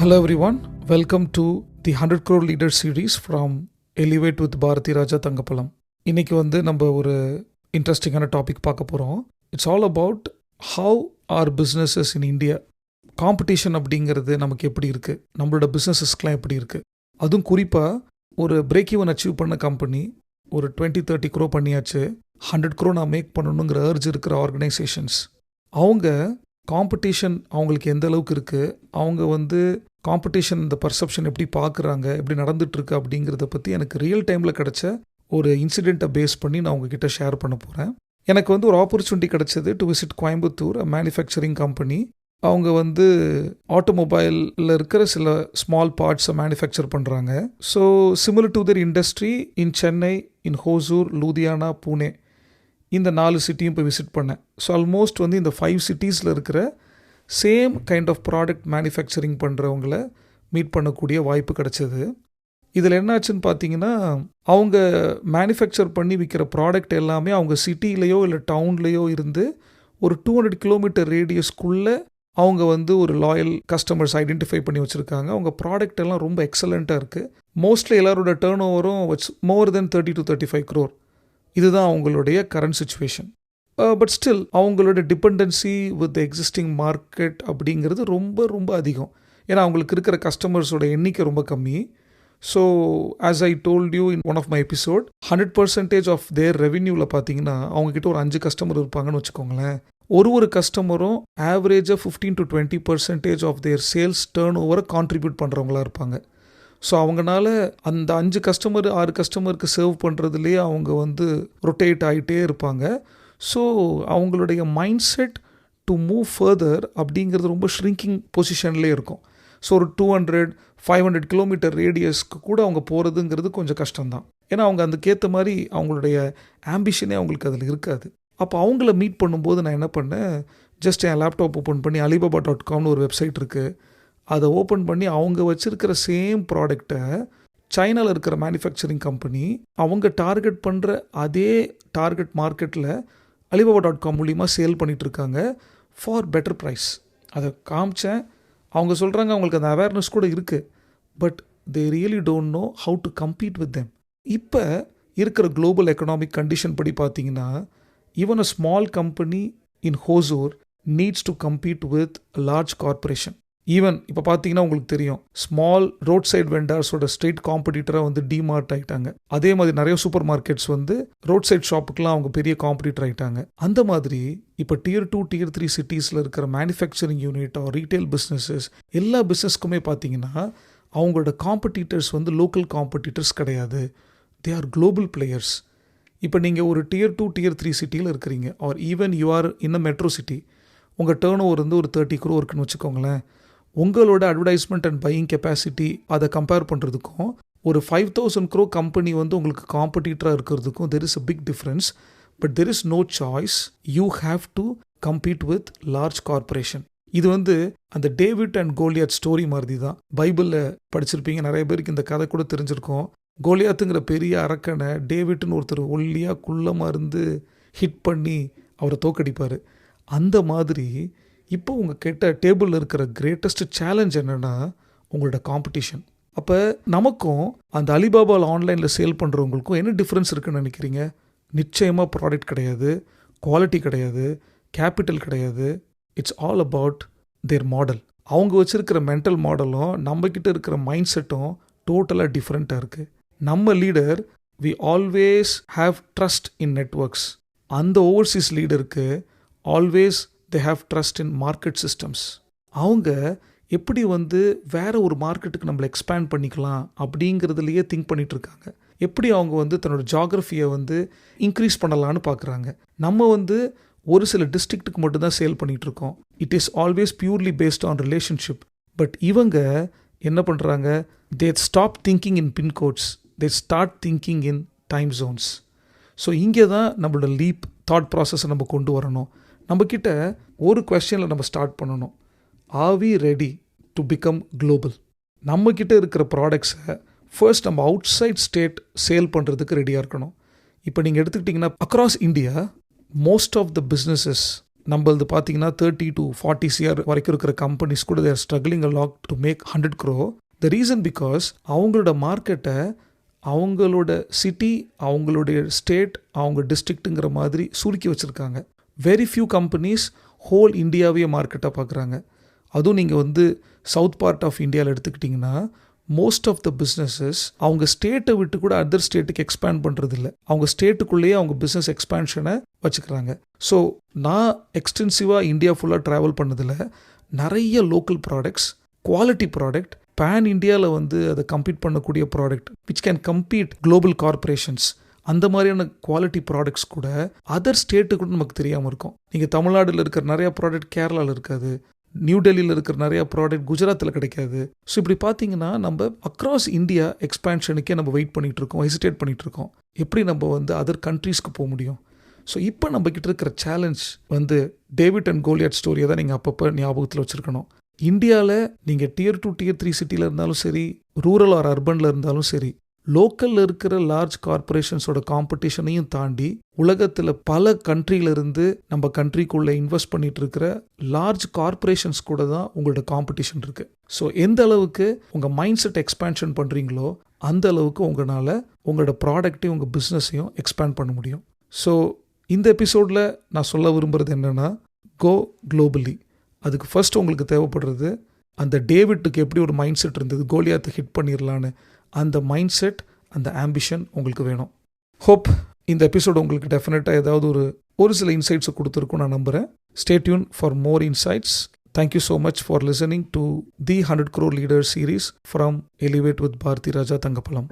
Hello everyone, welcome to the 100 crore leader series from Elevate with Bharathi Raja Thangapalam. இன்னைக்கு நம்ம ஒரு இன்ட்ரெஸ்டிங்கான டாபிக் பார்க்க போகிறோம். It's all about how are businesses in India. Competition அப்படிங்கிறது நமக்கு எப்படி இருக்குது, நம்மளோட பிஸ்னஸஸ்க்கெலாம் எப்படி இருக்குது, அதுவும் குறிப்பாக ஒரு பிரேக் ஈவன் அச்சீவ் பண்ண கம்பெனி ஒரு 20-30 crore பண்ணியாச்சு, 100 crore நான் மேக் பண்ணணுங்கிற அர்ஜ் இருக்கிற ஆர்கனைசேஷன்ஸ், அவங்க காம்படிஷன் அவங்களுக்கு எந்த அளவுக்கு இருக்குது, அவங்க காம்படிஷன் இந்த பர்செப்ஷன் எப்படி பார்க்குறாங்க, எப்படி நடந்துகிட்ருக்கு அப்படிங்கிறத பற்றி எனக்கு ரியல் டைமில் கிடச்ச ஒரு இன்சிடெண்ட்டை பேஸ் பண்ணி நான் உங்ககிட்ட ஷேர் பண்ண போகிறேன். எனக்கு ஒரு ஆப்பர்ச்சுனிட்டி கிடச்சது to visit Coimbatore, manufacturing company. அவங்க ஆட்டோமொபைலில் இருக்கிற சில ஸ்மால் பார்ட்ஸை மேனுஃபேக்சர் பண்ணுறாங்க. So similar to other industry in Chennai, in Hosur, Ludhiana, Pune, இந்த 4 சிட்டியும் போய் விசிட் பண்ணேன். ஸோ ஆல்மோஸ்ட் இந்த 5 சிட்டிஸில் இருக்கிற same kind of product manufacturing பண்ணுறவங்கள மீட் பண்ணக்கூடிய வாய்ப்பு கிடச்சிது. இதில் என்னாச்சுன்னு பார்த்தீங்கன்னா, அவங்க மேனுஃபேக்சர் பண்ணி விற்கிற ப்ராடக்ட் எல்லாமே அவங்க சிட்டிலேயோ இல்லை டவுன்லேயோ இருந்து ஒரு 200 கிலோமீட்டர் ரேடியஸ்க்குள்ளே அவங்க ஒரு லாயல் கஸ்டமர்ஸ் ஐடென்டிஃபை பண்ணி வச்சுருக்காங்க. அவங்க ப்ராடக்ட் எல்லாம் ரொம்ப எக்ஸலண்ட்டாக இருக்குது. மோஸ்ட்லி எல்லாரோட டேர்ன் ஓவரும் மோர் தென் 30 to 35 crore. இதுதான் அவங்களுடைய கரண்ட் சுச்சுவேஷன். பட் ஸ்டில் அவங்களோட டிபெண்டன்சி வித் எக்ஸிஸ்டிங் மார்க்கெட் அப்படிங்கிறது ரொம்ப ரொம்ப அதிகம். ஏன்னா அவங்களுக்கு இருக்கிற கஸ்டமர்ஸோட எண்ணிக்கை ரொம்ப கம்மி. So as I told you in one of my episode, 100% of their ரெவென்யூவில் பார்த்தீங்கன்னா அவங்கக்கிட்ட ஒரு 5 கஸ்டமர் இருப்பாங்கன்னு வச்சுக்கோங்களேன். ஒரு கஸ்டமரும் ஆவரேஜாக 15 to 20% of their sales turn ஓவரை கான்ட்ரிபியூட் பண்ணுறவங்களா இருப்பாங்க. ஸோ அவங்களால அந்த 5 கஸ்டமர் 6 கஸ்டமருக்கு சர்வ் பண்ணுறதுலேயே அவங்க ரொட்டேட் ஆகிட்டே இருப்பாங்க. ஸோ அவங்களுடைய mind set to move further அப்படிங்கிறது ரொம்ப ஷ்ரிங்கிங் பொசிஷன்லேயே இருக்கும். ஸோ ஒரு 200-500 கிலோமீட்டர் ரேடியஸ்க்கு கூட அவங்க போகிறதுங்கிறது கொஞ்சம் கஷ்டம்தான். ஏன்னா அவங்க அதுக்கேற்ற மாதிரி அவங்களுடைய ஆம்பிஷனே அவங்களுக்கு அதில் இருக்காது. அப்போ அவங்கள மீட் பண்ணும்போது நான் என்ன பண்ணேன், ஜஸ்ட் என் லேப்டாப் ஓப்பன் பண்ணி alibaba.comனு ஒரு வெப்சைட் இருக்குது, அதை ஓப்பன் பண்ணி அவங்க வச்சுருக்கிற சேம் ப்ராடக்டை சைனாவில் இருக்கிற மேனுஃபேக்சரிங் கம்பெனி அவங்க டார்கெட் பண்ணுற அதே டார்கெட் மார்க்கெட்டில் alibaba.com மூலிமா சேல் பண்ணிகிட்ருக்காங்க ஃபார் பெட்டர் ப்ரைஸ். அதை காமிச்சேன். அவங்க சொல்கிறாங்க அவங்களுக்கு அந்த அவேர்னஸ் கூட இருக்குது, but they really don't know how to compete with them. இப்போ இருக்கிற குளோபல் எக்கனாமிக் கண்டிஷன் படி பார்த்தீங்கன்னா, even a small company in Hosur needs to compete with large corporation. Even இப்போ பார்த்தீங்கன்னா உங்களுக்கு தெரியும், ஸ்மால் ரோட் சைட் வெண்டர்ஸோட ஸ்ட்ரெயிட் காம்படிட்டராக டிமார்ட் ஆகிட்டாங்க. அதே மாதிரி நிறைய சூப்பர் மார்க்கெட்ஸ் ரோட் சைட் ஷாப்புக்கெலாம் அவங்க பெரிய காம்படிட்டர் ஆகிட்டாங்க. அந்த மாதிரி இப்போ Tier 2, Tier 3 சிட்டிஸில் இருக்கிற manufacturing unit or retail businesses எல்லா பிஸ்னஸ்க்குமே பார்த்தீங்கன்னா அவங்களோட காம்படிட்டர்ஸ் லோக்கல் காம்படிட்டர்ஸ் கிடையாது, தே ஆர் குளோபல் பிளேயர்ஸ். இப்போ நீங்கள் ஒரு Tier 2, Tier 3 சிட்டியில் இருக்கிறீங்க, or even you are in a metro city, உங்கள் டேர்ன் ஓவர் ஒரு 30 crore இருக்குன்னு வச்சுக்கோங்களேன். உங்களோட அட்வர்டைஸ்மெண்ட் அண்ட் பையிங் கெப்பாசிட்டி அதை கம்பேர் பண்ணுறதுக்கும் ஒரு 5,000 crore கம்பெனி உங்களுக்கு காம்படிட்டராக இருக்கிறதுக்கும் there is a big difference. But there is no choice, you have to compete with large corporation. இது அந்த டேவிட் அண்ட் கோலியாத் ஸ்டோரி மாதிரி தான். பைபிளில் படிச்சிருப்பீங்க, நிறைய பேருக்கு இந்த கதை கூட தெரிஞ்சிருக்கும். கோலியாத்துங்கிற பெரிய அரக்கனை டேவிட்னு ஒருத்தர் ஒல்லியாக குள்ளமாக ஹிட் பண்ணி அவரை தோக்கடிப்பார். அந்த மாதிரி இப்போ உங்கள் கிட்ட டேபிளில் இருக்கிற கிரேட்டஸ்ட் சேலஞ்ச் என்னென்னா உங்களோட காம்படிஷன். அப்போ நமக்கும் அந்த அலிபாபாவில் ஆன்லைனில் சேல் பண்ணுறவங்களுக்கும் என்ன டிஃப்ரென்ஸ் இருக்குன்னு நினைக்கிறீங்க? நிச்சயமாக ப்ராடக்ட் கிடையாது, குவாலிட்டி கிடையாது, கேபிட்டல் கிடையாது. It's all about their model. அவங்க வச்சுருக்கிற மென்டல் மாடலும் நம்மக்கிட்ட இருக்கிற மைண்ட் செட்டும் டோட்டலாக டிஃப்ரெண்ட்டாக இருக்குது. நம்ம leader we always have trust in networks. அந்த ஓவர்சீஸ் லீடருக்கு always they have trust in market systems. அவங்க எப்படி வேற ஒரு மார்க்கெட்டுக்கு நம்மளை எக்ஸ்பேண்ட் பண்ணிக்கலாம் அப்படிங்கிறதுலையே திங்க் பண்ணிட்டு இருக்காங்க. எப்படி அவங்க தன்னோட ஜாகிரஃபியை இன்க்ரீஸ் பண்ணலான்னு பார்க்குறாங்க. நம்ம ஒரு சில டிஸ்ட்ரிக்ட்டுக்கு மட்டும்தான் சேல் பண்ணிகிட்ருக்கோம். It is always purely based on relationship. But இவங்க என்ன பண்ணுறாங்க, they stop thinking in pin codes, they start thinking in time zones. So இங்கே தான் நம்மளோட லீப் தாட் ப்ராசஸை நம்ம கொண்டு வரணும். நம்மக்கிட்ட ஒரு கொஸ்டினில் நம்ம ஸ்டார்ட் பண்ணணும், are we ready to become global? நம்மக்கிட்ட இருக்கிற ப்ராடக்ட்ஸை ஃபர்ஸ்ட் நம்ம அவுட் சைட் ஸ்டேட் சேல் பண்ணுறதுக்கு ரெடியாக இருக்கணும். இப்போ நீங்கள் எடுத்துக்கிட்டிங்கன்னா across India most of the businesses நம்மளது பார்த்தீங்கன்னா 30 to 40 CR வரைக்கும் இருக்கிற கம்பெனிஸ் கூட they're struggling a lot to make 100 crore. The reason because அவங்களோட மார்க்கெட்டை அவங்களோட சிட்டி, அவங்களுடைய ஸ்டேட், அவங்க டிஸ்ட்ரிக்ட்டுங்கிற மாதிரி சுருக்கி வச்சுருக்காங்க. வெரி ஃபியூ கம்பெனிஸ் ஹோல் இந்தியாவே மார்க்கெட்டாக பார்க்குறாங்க. அதுவும் நீங்கள் சவுத் பார்ட் ஆஃப் இந்தியாவில் எடுத்துக்கிட்டிங்கன்னா மோஸ்ட் ஆஃப் த பிஸ்னஸஸ் அவங்க ஸ்டேட்டை விட்டு கூட அதர் ஸ்டேட்டுக்கு எக்ஸ்பேண்ட் பண்ணுறது இல்லை. அவங்க ஸ்டேட்டுக்குள்ளேயே அவங்க பிஸ்னஸ் எக்ஸ்பேன்ஷனை வச்சுக்கிறாங்க. ஸோ நான் எக்ஸ்டென்சிவாக இந்தியா ஃபுல்லாக ட்ராவல் பண்ணதில் நிறைய local products, quality product, pan இந்தியாவில் அதை கம்பீட் பண்ணக்கூடிய product which can compete global corporations, அந்த மாதிரியான குவாலிட்டி ப்ராடக்ட்ஸ் கூட அதர் ஸ்டேட்டு கூட நமக்கு தெரியாமல் இருக்கும். நீங்கள் தமிழ்நாட்டில் இருக்கிற நிறையா ப்ராடக்ட் கேரளாவில் இருக்காது, நியூ டெல்லியில் இருக்கிற நிறையா ப்ராடக்ட் குஜராத்தில் கிடைக்காது. ஸோ இப்படி பார்த்தீங்கன்னா நம்ம அக்ராஸ் இந்தியா எக்ஸ்பேன்ஷனுக்கே நம்ம வெயிட் பண்ணிகிட்டு இருக்கோம், ஹெசிடேட் பண்ணிகிட்டு இருக்கோம். எப்படி நம்ம அதர் கண்ட்ரீஸ்க்கு போக முடியும்? ஸோ இப்போ நம்மக்கிட்ட இருக்கிற சேலஞ்ச் டேவிட் அண்ட் கோலியாத் ஸ்டோரியை தான் நீங்கள் அப்பப்போ ஞாபகத்தில் வச்சுருக்கணும். இந்தியாவில் நீங்கள் Tier 2 Tier 3 சிட்டியில் இருந்தாலும் சரி, ரூரல் ஆர் அர்பனில் இருந்தாலும் சரி, லோக்கலில் இருக்கிற லார்ஜ் கார்பரேஷன்ஸோட காம்படிஷனையும் தாண்டி உலகத்தில் பல கண்ட்ரியிலிருந்து நம்ம கண்ட்ரிக்குள்ளே இன்வெஸ்ட் பண்ணிட்டு இருக்கிற லார்ஜ் கார்பரேஷன்ஸ் கூட தான் உங்களோட காம்படிஷன் இருக்குது. ஸோ எந்த அளவுக்கு உங்கள் மைண்ட் செட் எக்ஸ்பேன்ஷன் பண்ணுறீங்களோ அந்த அளவுக்கு உங்களால் உங்களோட ப்ராடக்ட்டையும் உங்கள் பிஸ்னஸையும் எக்ஸ்பேண்ட் பண்ண முடியும். ஸோ இந்த எபிசோடில் நான் சொல்ல விரும்புகிறது என்னென்னா, கோ குளோபலி. அதுக்கு ஃபர்ஸ்ட் உங்களுக்கு தேவைப்படுறது அந்த டேவிட்டுக்கு எப்படி ஒரு மைண்ட் செட் இருந்தது, கோலியாத்தை ஹிட் பண்ணிடலான்னு, அந்த மைண்ட் செட், அந்த ஆம்பிஷன் உங்களுக்கு வேணும். ஹோப் இந்த எபிசோடு உங்களுக்கு டெஃபினட்டாக ஏதாவது ஒரு சில இன்சைட்ஸை கொடுத்துருக்கும் நான் நம்புகிறேன். Stay tune for more insights. Thank you so much for listening to the 100 Crore Leaders series from Elevate with Bharati Raja Thangapalam.